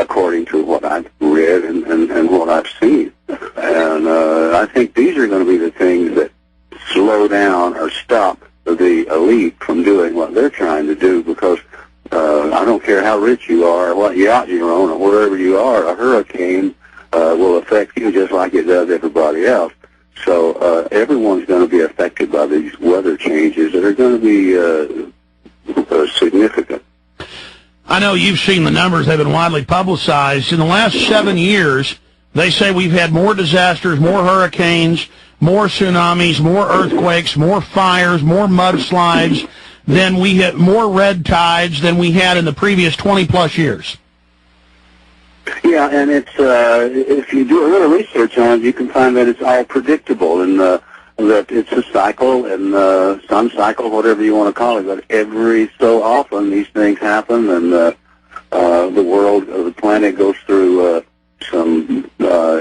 according to what I've read and what I've seen. And I think these are going to be the things that slow down or stop the elite from doing what they're trying to do, because I don't care how rich you are or what yacht you're on or wherever you are, a hurricane will affect you just like it does everybody else. So everyone's going to be affected by these weather changes that are going to be significant. I know you've seen the numbers. They've been widely publicized. In the last 7 years, they say we've had more disasters, more hurricanes, more tsunamis, more earthquakes, more fires, more mudslides, than we had, more red tides than we had in the previous 20-plus years. Yeah, and it's if you do a little research on it, you can find that it's all predictable, and that it's a cycle, and sun cycle, whatever you want to call it. But every so often, these things happen, and the world, the planet goes through some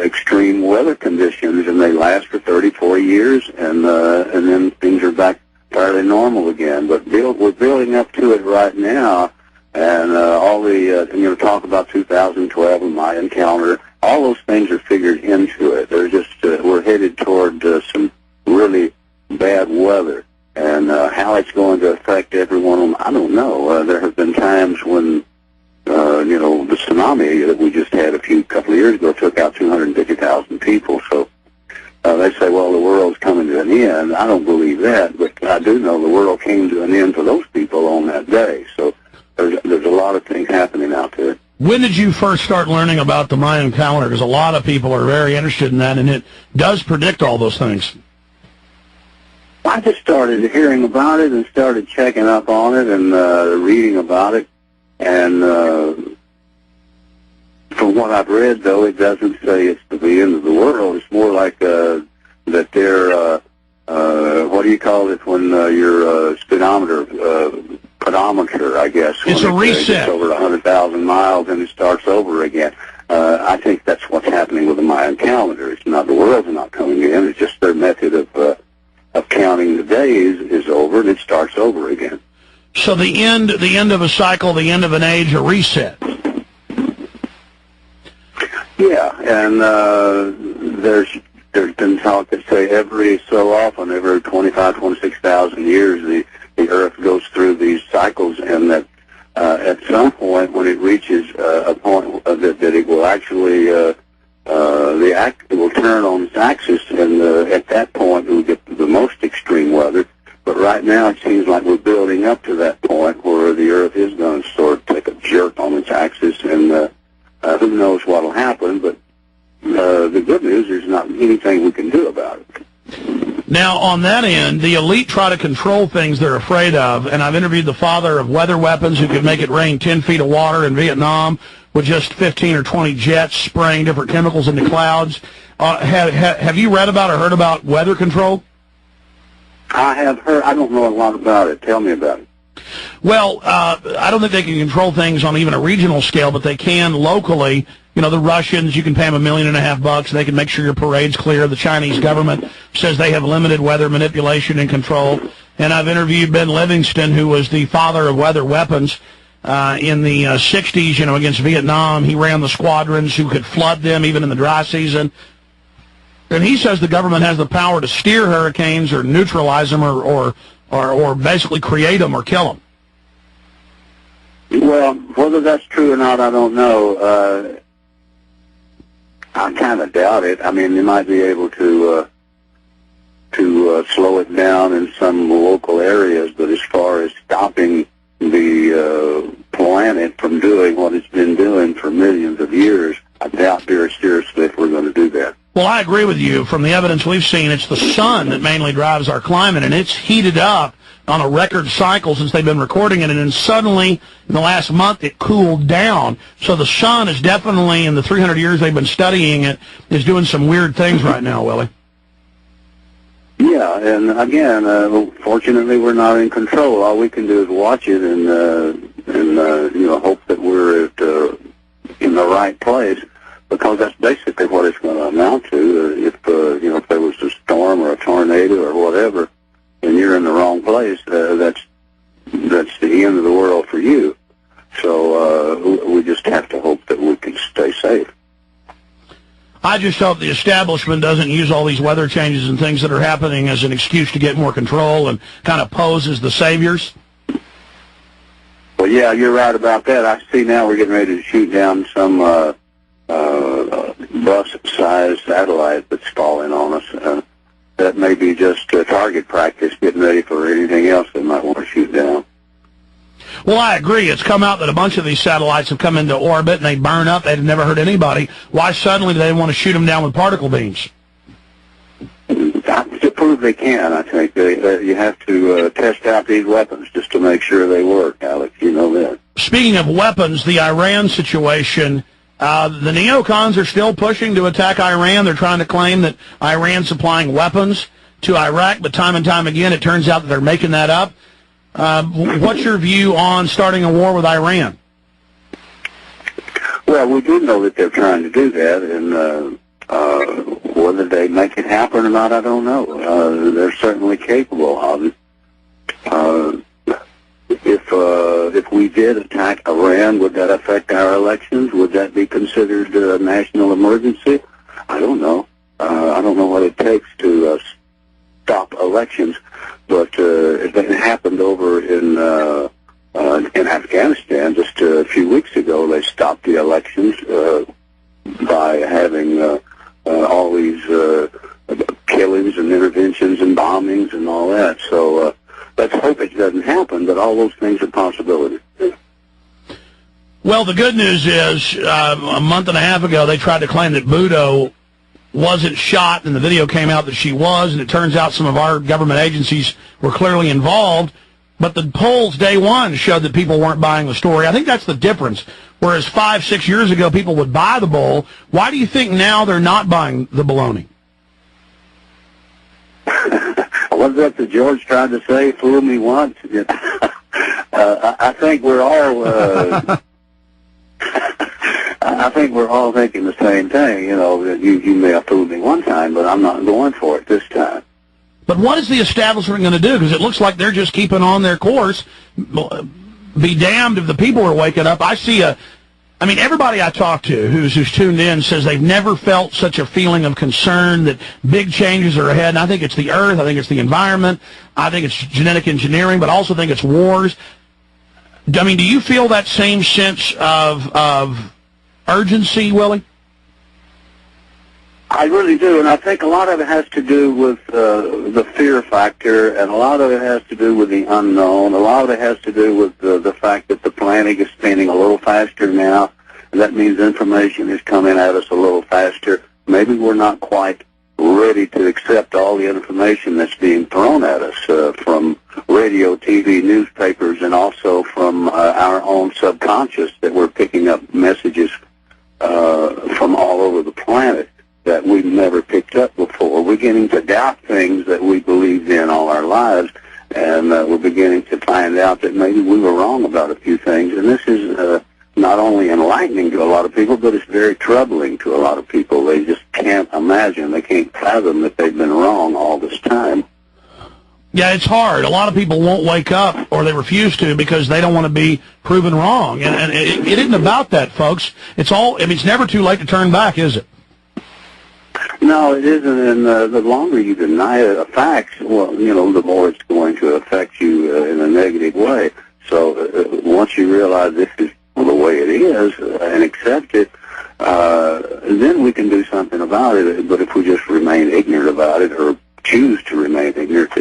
extreme weather conditions, and they last for 30, 40 years, and then things are back fairly normal again. But we're building up to it right now. And all the, talk about 2012 and Mayan calendar, all those things are figured into it. They're just, we're headed toward some really bad weather. And how it's going to affect everyone, I don't know. There have been times when, the tsunami that we just had a couple of years ago took out 250,000 people. So they say, well, the world's coming to an end. I don't believe that, but I do know the world came to an end for those people on that day. So there's a lot of things happening out there. When did you first start learning about the Mayan calendar? Because a lot of people are very interested in that, and it does predict all those things. I just started hearing about it and started checking up on it and reading about it. And from what I've read, though, it doesn't say it's the end of the world. It's more like that they're, what do you call it when your speedometer, pedometer, I guess. It's a reset. It's over 100,000 miles and it starts over again. I think that's what's happening with the Mayan calendar. It's not, the world's not coming in. It's just their method of counting the days is over and it starts over again. So the end of a cycle, the end of an age, a reset. Yeah, and there's been talk that say every so often, every 26,000 years, the Earth goes through these cycles, and that at some point when it reaches a point that it will actually it will turn on its axis, and at that point it will get the most extreme weather. But right now it seems like we're building up to that point where the Earth is going to sort of take a jerk on its axis, and who knows what will happen. But the good news is not anything we can do about it. Now, on that end, the elite try to control things they're afraid of, and I've interviewed the father of weather weapons who could make it rain 10 feet of water in Vietnam with just 15 or 20 jets spraying different chemicals into clouds. Have you read about or heard about weather control? I have heard. I don't know a lot about it. Tell me about it. Well, I don't think they can control things on even a regional scale, but they can locally. The Russians, you can pay them $1.5 million. They can make sure your parade's clear. The Chinese government says they have limited weather manipulation and control. And I've interviewed Ben Livingston, who was the father of weather weapons in the 60s, against Vietnam. He ran the squadrons who could flood them even in the dry season. And he says the government has the power to steer hurricanes or neutralize them or basically create them or kill them. Well, whether that's true or not, I don't know. I kind of doubt it. I mean, they might be able to slow it down in some local areas, but as far as stopping the planet from doing what it's been doing for millions of years, I doubt very seriously if we're going to do that. Well, I agree with you. From the evidence we've seen, it's the sun that mainly drives our climate, and it's heated up on a record cycle since they've been recording it, and then suddenly, in the last month, it cooled down. So the sun is definitely, in the 300 years they've been studying it, is doing some weird things right now, Willie. Yeah, and again, fortunately, we're not in control. All we can do is watch it and hope that we're in the right place, because that's basically what it's going to amount to. If there was a storm or a tornado or whatever, and you're in the wrong place, that's the end of the world for you. So we just have to hope that we can stay safe. I just hope the establishment doesn't use all these weather changes and things that are happening as an excuse to get more control and kind of pose as the saviors. Well, yeah, you're right about that. I see now we're getting ready to shoot down some bus-sized satellite that's falling on us. That may be just target practice, getting ready for anything else they might want to shoot down. Well, I agree. It's come out that a bunch of these satellites have come into orbit and they burn up. They've never hurt anybody. Why suddenly do they want to shoot them down with particle beams? To prove they can, I think. You have to test out these weapons just to make sure they work, Alex. You know that. Speaking of weapons, the Iran situation, the neocons are still pushing to attack Iran. They're trying to claim that Iran's supplying weapons to Iraq, but time and time again it turns out that they're making that up. What's your view on starting a war with Iran? Well, we do know that they're trying to do that, and whether they make it happen or not, I don't know. They're certainly capable of it. If we did attack Iran, would that affect our elections? Would that be considered a national emergency? I don't know. I don't know what it takes to stop elections. But it happened over in Afghanistan just a few weeks ago. They stopped the elections by having all these killings and interventions and bombings and all that. So let's hope it doesn't happen, but all those things are possibilities. Well, the good news is a month and a half ago they tried to claim that Bhutto wasn't shot, and the video came out that she was, and it turns out some of our government agencies were clearly involved. But the polls day one showed that people weren't buying the story. I think that's the difference. Whereas 5-6 years ago people would buy the bull, why do you think now they're not buying the baloney? What's that the George tried to say? Fool me once. I think we're all. I think we're all thinking the same thing. You know, that you may have fooled me one time, but I'm not going for it this time. But what is the establishment going to do? Because it looks like they're just keeping on their course. Be damned if the people are waking up. I mean, everybody I talk to who's tuned in says they've never felt such a feeling of concern that big changes are ahead. And I think it's the earth. I think it's the environment. I think it's genetic engineering, but I also think it's wars. I mean, do you feel that same sense of urgency, Willie? I really do, and I think a lot of it has to do with the fear factor, and a lot of it has to do with the unknown. A lot of it has to do with the fact that the planet is spinning a little faster now, and that means information is coming at us a little faster. Maybe we're not quite ready to accept all the information that's being thrown at us from radio, TV, newspapers, and also from our own subconscious, that we're picking up messages from all over the planet that we've never picked up before. We're beginning to doubt things that we believed in all our lives, and we're beginning to find out that maybe we were wrong about a few things. And this is not only enlightening to a lot of people, but it's very troubling to a lot of people. They just can't imagine, they can't fathom that they've been wrong all this time. Yeah, it's hard. A lot of people won't wake up, or they refuse to, because they don't want to be proven wrong. And it isn't about that, folks. It's never too late to turn back, is it? No, it isn't, and the longer you deny a fact, well, you know, the more it's going to affect you in a negative way. So once you realize this is the way it is and accept it, then we can do something about it. But if we just remain ignorant about it, or choose to remain ignorant,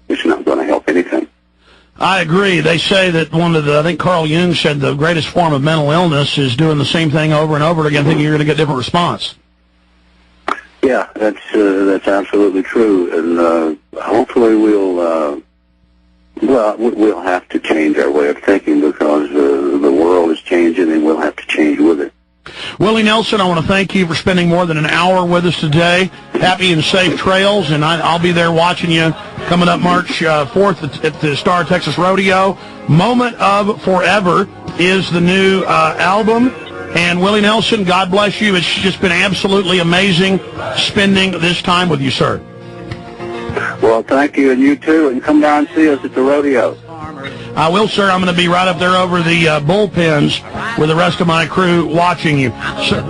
it's not going to help anything. I agree. They say that I think Carl Jung said the greatest form of mental illness is doing the same thing over and over again, thinking you're going to get a different response. Yeah, that's absolutely true, and hopefully we'll have to change our way of thinking, because the world is changing, and we'll have to change with it. Willie Nelson, I want to thank you for spending more than an hour with us today. Happy and safe trails, and I'll be there watching you coming up March 4th at the Star Texas Rodeo. Moment of Forever is the new album. And Willie Nelson, God bless you. It's just been absolutely amazing spending this time with you, sir. Well, thank you, and you too, and come down and see us at the rodeo. I will, sir. I'm going to be right up there over the bullpens with the rest of my crew watching you. Sir.